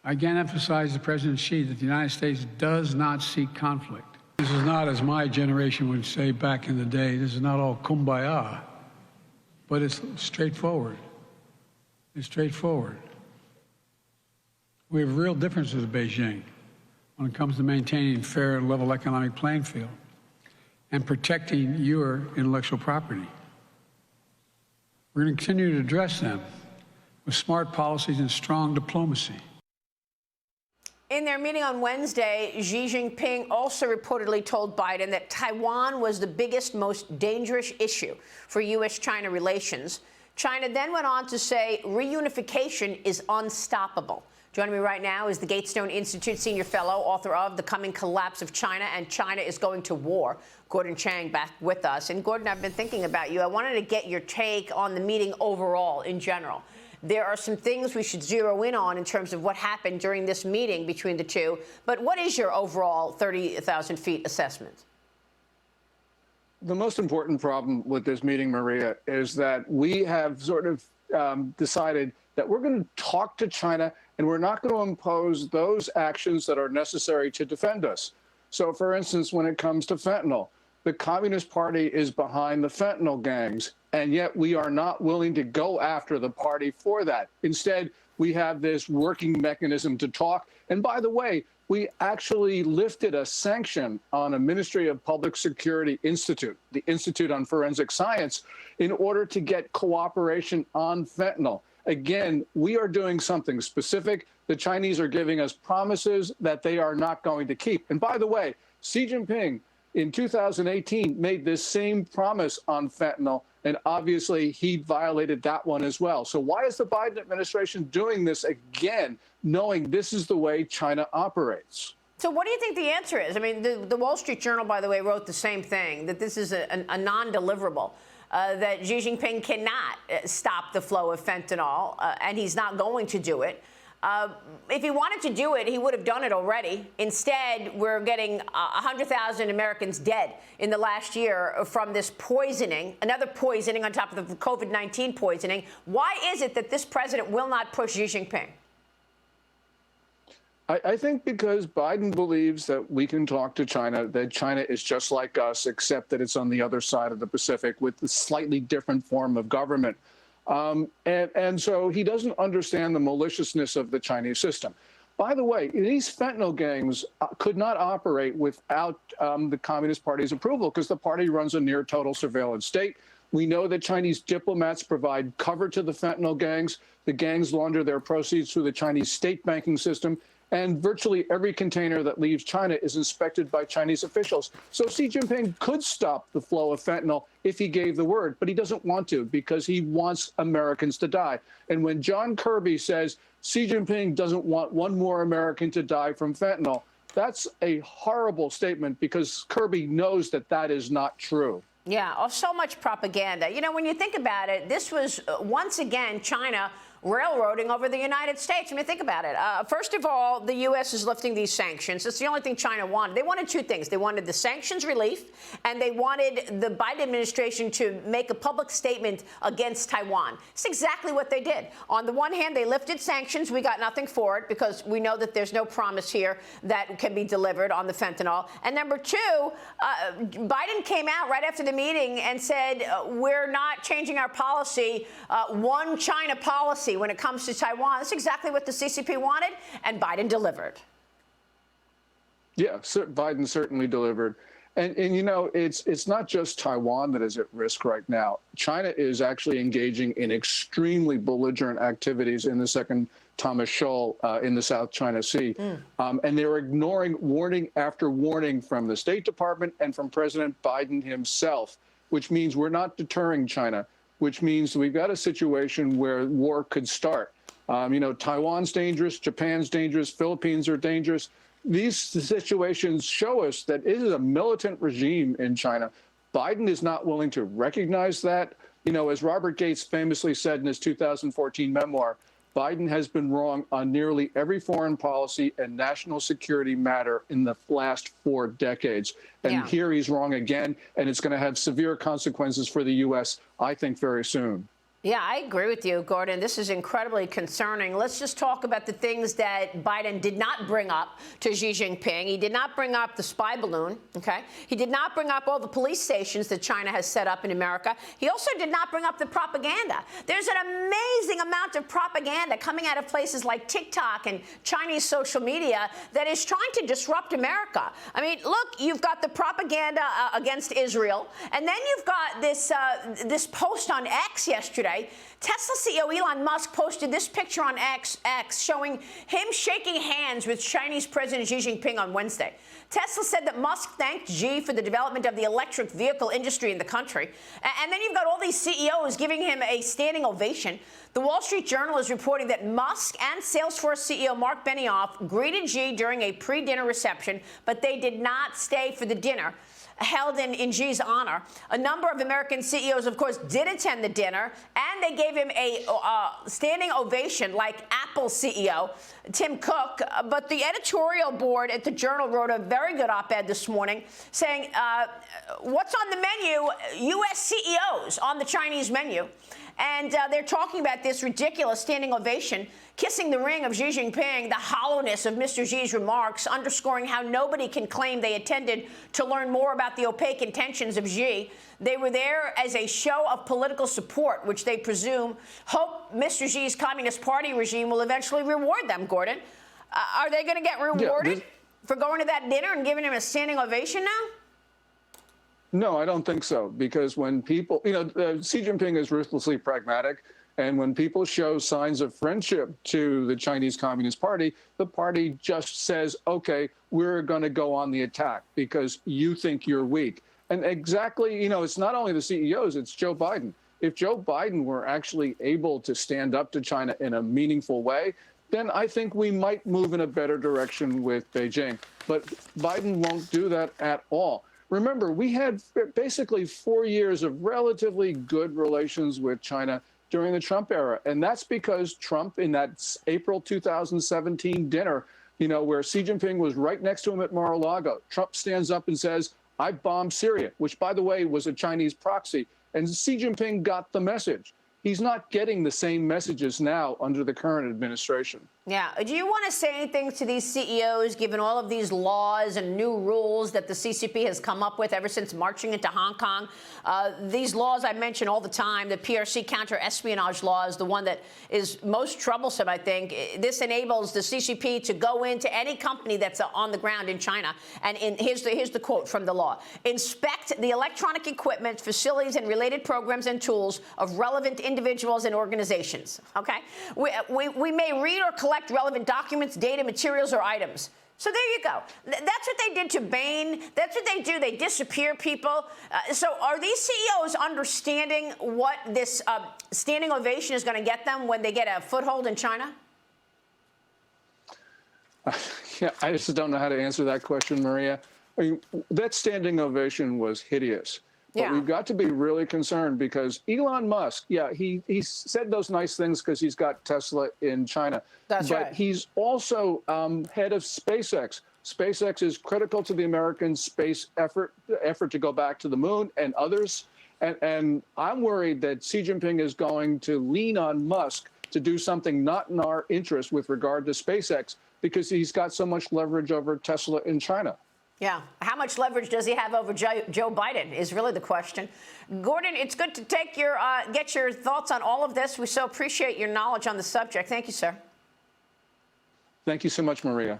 I again emphasize to President Xi that the United States does not seek conflict. This is not, as my generation would say back in the day, this is not all kumbaya, but it's straightforward. It's straightforward. We have real differences with Beijing when it comes to maintaining a fair and level economic playing field and protecting your intellectual property. We're going to continue to address them with smart policies and strong diplomacy. In their meeting on Wednesday, Xi Jinping also reportedly told Biden that Taiwan was the biggest, most dangerous issue for U.S.-China relations. China then went on to say reunification is unstoppable. Joining me right now is the Gatestone Institute senior fellow, author of The Coming Collapse of China and China is Going to War, Gordon Chang, back with us. And Gordon, I've been thinking about you. I wanted to get your take on the meeting overall in general. There are some things we should zero in on in terms of what happened during this meeting between the two. But what is your overall 30,000 feet assessment? The most important problem with this meeting, Maria, is that we have sort of decided that we're going to talk to China and we're not going to impose those actions that are necessary to defend us. So, for instance, when it comes to fentanyl, the Communist Party is behind the fentanyl gangs, and yet we are not willing to go after the party for that. Instead, we have this working mechanism to talk. And by the way, we actually lifted a sanction on a Ministry of Public Security institute, the Institute on Forensic Science, in order to get cooperation on fentanyl. Again, we are doing something specific. The Chinese are giving us promises that they are not going to keep. And by the way, Xi Jinping in 2018 made this same promise on fentanyl, and obviously he violated that one as well. So why is the Biden administration doing this again, knowing this is the way China operates? So what do you think the answer is? I mean, the Wall Street Journal, by the way, wrote the same thing, that this is a non-deliverable, that Xi Jinping cannot stop the flow of fentanyl, and he's not going to do it. If he wanted to do it, he would have done it already. Instead, we're getting 100,000 Americans dead in the last year from this poisoning, another poisoning on top of the COVID-19 poisoning. Why is it that this president will not push Xi Jinping? I think because Biden believes that we can talk to China, that China is just like us, except that it's on the other side of the Pacific with a slightly different form of government. And so he doesn't understand the maliciousness of the Chinese system. By the way, these fentanyl gangs could not operate without the Communist Party's approval because the party runs a near total surveillance state. We know that Chinese diplomats provide cover to the fentanyl gangs. The gangs launder their proceeds through the Chinese state banking system. And virtually every container that leaves China is inspected by Chinese officials. So Xi Jinping could stop the flow of fentanyl if he gave the word, but he doesn't want to because he wants Americans to die. And when John Kirby says Xi Jinping doesn't want one more American to die from fentanyl, that's a horrible statement because Kirby knows that that is not true. Yeah, oh, so much propaganda. You know, when you think about it, this was once again China railroading over the United States. I mean, think about it. First of all, the U.S. is lifting these sanctions. It's the only thing China wanted. They wanted two things. They wanted the sanctions relief, and they wanted the Biden administration to make a public statement against Taiwan. It's exactly what they did. On the one hand, they lifted sanctions. We got nothing for it because we know that there's no promise here that can be delivered on the fentanyl. And number two, Biden came out right after the meeting and said, we're not changing our policy, one China policy when it comes to Taiwan. That's exactly what the CCP wanted, and Biden delivered. Yeah, Biden certainly delivered. And you know, it's not just Taiwan that is at risk right now. China is actually engaging in extremely belligerent activities in the second Thomas Shoal in the South China Sea. And they're ignoring warning after warning from the State Department and from President Biden himself, which means we're not deterring China, which means we've got a situation where war could start. You know, Taiwan's dangerous, Japan's dangerous, Philippines are dangerous. These situations show us that it is a militant regime in China. Biden is not willing to recognize that. You know, as Robert Gates famously said in his 2014 memoir, Biden has been wrong on nearly every foreign policy and national security matter in the last 4 decades. And here he's wrong again, and it's going to have severe consequences for the U.S., I think, very soon. Yeah, I agree with you, Gordon. This is incredibly concerning. Let's just talk about the things that Biden did not bring up to Xi Jinping. He did not bring up the spy balloon, okay? He did not bring up all the police stations that China has set up in America. He also did not bring up the propaganda. There's an amazing amount of propaganda coming out of places like TikTok and Chinese social media that is trying to disrupt America. I mean, look, you've got the propaganda against Israel, and then you've got this post on X yesterday. Tesla CEO Elon Musk posted this picture on X showing him shaking hands with Chinese President Xi Jinping on Wednesday. Tesla said that Musk thanked Xi for the development of the electric vehicle industry in the country. And then you've got all these CEOs giving him a standing ovation. The Wall Street Journal is reporting that Musk and Salesforce CEO Mark Benioff greeted Xi during a pre-dinner reception, but they did not stay for the dinner held in Xi's honor. A number of American CEOs, of course, did attend the dinner, and they gave him a standing ovation like Apple CEO Tim Cook. But the editorial board at the Journal wrote a very good op-ed this morning saying, what's on the menu? U.S. CEOs on the Chinese menu. And they're talking about this ridiculous standing ovation, kissing the ring of Xi Jinping, the hollowness of Mr. Xi's remarks, underscoring how nobody can claim they attended to learn more about the opaque intentions of Xi. They were there as a show of political support, which they presume hope Mr. Xi's Communist Party regime will eventually reward them, Gordon. Are they going to get rewarded for going to that dinner and giving him a standing ovation now? No, I don't think so, because when people, Xi Jinping is ruthlessly pragmatic, and when people show signs of friendship to the Chinese Communist Party, the party just says, okay, we're going to go on the attack because you think you're weak. And exactly, it's not only the CEOs, it's Joe Biden. If Joe Biden were actually able to stand up to China in a meaningful way, then I think we might move in a better direction with Beijing. But Biden won't do that at all. Remember, we had basically 4 years of relatively good relations with China during the Trump era. And that's because Trump, in that April 2017 dinner, where Xi Jinping was right next to him at Mar-a-Lago, Trump stands up and says, I bombed Syria, which, by the way, was a Chinese proxy. And Xi Jinping got the message. He's not getting the same messages now under the current administration. Yeah. Do you want to say anything to these CEOs, given all of these laws and new rules that the CCP has come up with ever since marching into Hong Kong? These laws I mention all the time, the PRC counter-espionage law is the one that is most troublesome, I think. This enables the CCP to go into any company that's on the ground in China. And here's the quote from the law. Inspect the electronic equipment, facilities, and related programs and tools of relevant individuals and organizations. Okay? We may read or collect relevant documents, data, materials, or items. So there you go. That's what they did to Bain. That's what they do. They disappear people. So are these CEOs understanding what this standing ovation is going to get them when they get a foothold in China? Yeah, I just don't know how to answer that question, Maria. I mean, that standing ovation was hideous. But we've got to be really concerned because Elon Musk, he said those nice things because he's got Tesla in China. That's right. But he's also head of SpaceX. SpaceX is critical to the American space effort to go back to the moon and others. And I'm worried that Xi Jinping is going to lean on Musk to do something not in our interest with regard to SpaceX because he's got so much leverage over Tesla in China. Yeah. How much leverage does he have over Joe Biden is really the question. Gordon, it's good to take get your thoughts on all of this. We so appreciate your knowledge on the subject. Thank you, sir. Thank you so much, Maria.